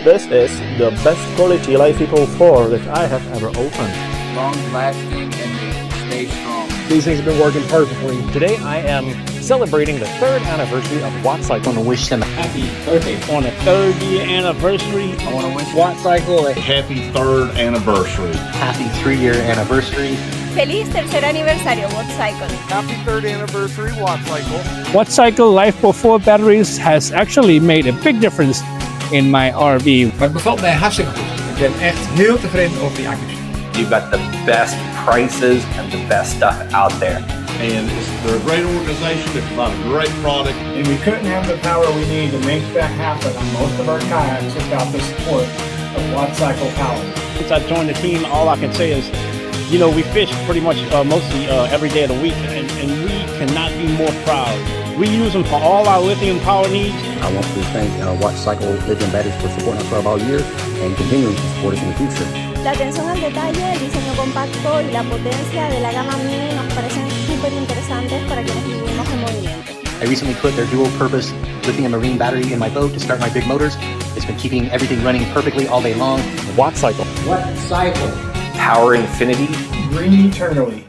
This is the best quality LifeEco 4 that I have ever opened. Long-lasting and stay strong. These things have been working perfectly. Today I am celebrating the 3rd anniversary of WattCycle. I want to wish them a Happy birthday. On the 3rd year anniversary, I want to wish WattCycle. Happy 3rd anniversary. happy 3-year anniversary. Feliz tercer aniversario, WattCycle. Happy 3rd anniversary, WattCycle. WattCycle LifeEco 4 batteries has actually made a big difference in my RV. Het bevalt mij hartstikke goed. Ik ben echt heel tevreden over die accu's. You've got the best prices and the best stuff out there. And they're a great organization. They provide a great product. And we couldn't have the power we need to make that happen on most of our kayaks without the support of WattCycle power. Since I joined the team, all I can say is, you know, we fish pretty much mostly every day of the week, and we cannot be more proud. We use them for all our lithium power needs. I want to thank WattCycle Lithium batteries for supporting us for all year and continuing to support us in the future. La atención al detalle, el diseño compacto y la potencia de la gama mini nos parecen súper interesantes para quienes vivimos en movimiento. I recently put their dual-purpose lithium marine battery in my boat to start my big motors. It's been keeping everything running perfectly all day long. WattCycle. WattCycle. Power infinity. Green eternally.